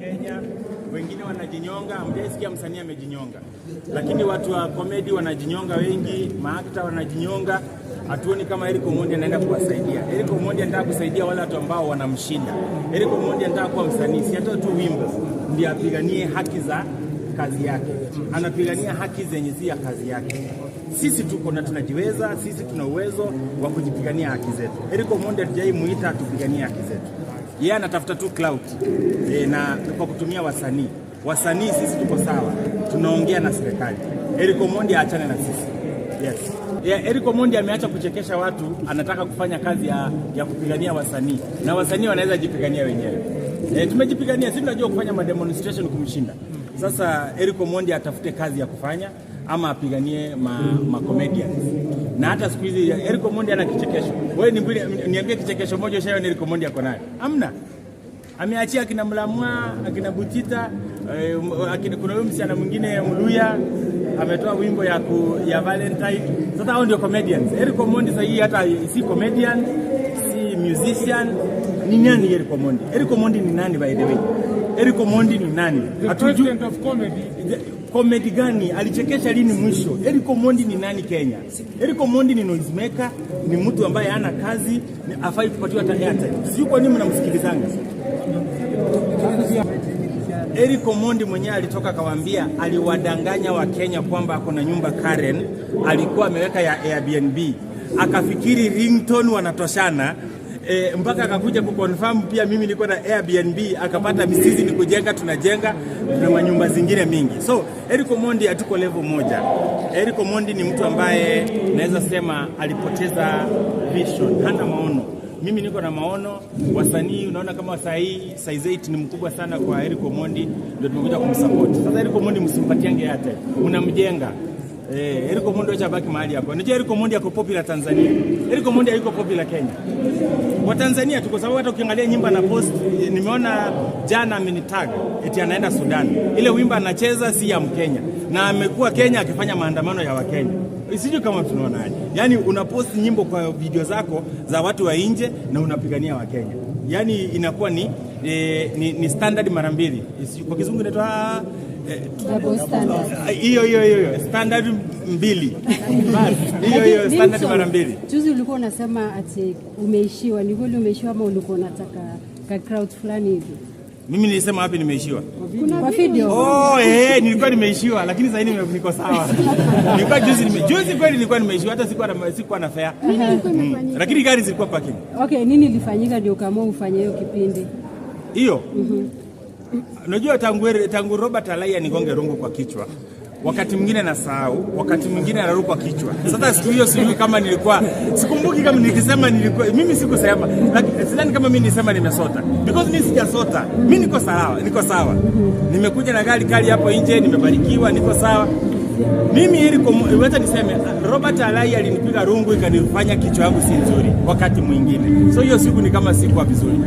Kenya wengine wanajinyonga, hamjasikia msanii amejinyonga. Lakini watu wa comedy wanajinyonga wengi, maakta wanajinyonga. Hatuoni kama Erick Omondi anaenda kuwasaidia. Erick Omondi anataka kusaidia wale watu ambao wanamshinda. Erick Omondi anataka kuwa msanii, si hata tu wimbo, ndiye apiganie haki za kazi yake. Anapigania haki zenye si ya kazi yake. Sisi tuko na tunajiweza, sisi tuna uwezo wa kujipigania haki zetu. Erick Omondi hatujai muita atupiganie haki zetu. Yeye anatafuta tu clout na kwa kutumia wasanii. Wasanii sisi tuko sawa. Tunaongea na serikali. Erick Omondi aachane na sisi. Yes. Erick Omondi ameacha kuchekesha watu, anataka kufanya kazi ya kupigania wasanii. Na wasanii wanaweza jipigania wenyewe. Tumejipigania, sisi tunajua kufanya demonstration kumshinda. Sasa Erick Omondi atafute kazi ya kufanya ama apiganie comedians. Na hata siku hizi Erick Omondi ana kichekesho. Wewe niambie kichekesho moja ushaona Erick Omondi ako nayo? Hamna. Ameachia akina Mlamwa, akina Butita, kuna huyo msichana mwingine Mluya ametoa wimbo ya Valentine. Sasa hao ndio comedians. Erick Omondi sasa hii hata si comedian, si musician. Ni nani Erick Omondi? Erick Omondi ni nani by the way? Erick Omondi ni nani? President of comedy. Comedy gani? Alichekesha lini mwisho? Erick Omondi ni nani Kenya? Erick Omondi ni noise maker, ni mtu ambaye hana kazi, afai kupatiwa hata airtime. Sio kwa nini mnamsikilizanga? Erick Omondi mwenyewe alitoka kawaambia, aliwadanganya wa Kenya kwamba kuna nyumba Karen, alikuwa ameweka ya Airbnb. Akafikiri Ringtone wanatoshana. Mpaka akakuja kuconfirm pia mimi niko na Airbnb, akapata misizi ni kujenga, tunajenga na manyumba zingine mingi. So Erick Omondi hatuko level moja. Erick Omondi ni mtu ambaye naweza sema alipoteza vision, hana maono. Mimi niko na maono. Wasanii unaona kama size 8 ni mkubwa sana kwa Erick Omondi, ndio tumekuja kumsupport. Sasa Erick Omondi msimpatiange hata, unamjenga. Erick Omondi acha baki mahali hapo. Unajua Erick Omondi yako popular Tanzania. Erick Omondi hayuko popular Kenya. Kwa Tanzania tuko sababu hata ukiangalia nyimbo na post, nimeona jana amenitag eti anaenda Sudan. Ile wimbo anacheza si ya Mkenya. Na amekuwa Kenya akifanya maandamano ya Wakenya. Sijui kama tunaonaje. Yaani unapost nyimbo kwa video zako za watu wa nje na unapigania Wakenya. Yaani inakuwa ni standard mara mbili. Kwa kizungu inaitwa hiyo standard mbili. Hiyo standard mara mbili. Juzi ulikuwa unasema ati umeishiwa. Ni kweli umeishiwa ama ulikuwa unataka ka crowd fulani hivi? Mimi nilisema wapi nimeishiwa? Kwa video. Nilikuwa nimeishiwa lakini sasa hivi niko sawa. Nilikuwa juzi kweli nilikuwa nimeishiwa, hata sikuwa na fare. Lakini gari zilikuwa parking. Okay, nini ilifanyika ndio kama ufanye hiyo kipindi? Hiyo? Unajua tangu Robert Alaya nigonge rungu kwa kichwa. Wakati mwingine nasahau, wakati mwingine naruka kichwa. Sasa siku hiyo sijui kama sikumbuki kama nilisema mimi sikusema. Lakini sidhani kama mimi nilisema nimesota. Because mimi sijasota. Mimi niko sawa. Nimekuja na gari kali hapo nje, nimebarikiwa, niko sawa. Mimi wacha niseme Robert Alaya alinipiga rungu ikanifanya kichwa yangu si nzuri wakati mwingine. So hiyo siku ni kama sikuwa vizuri.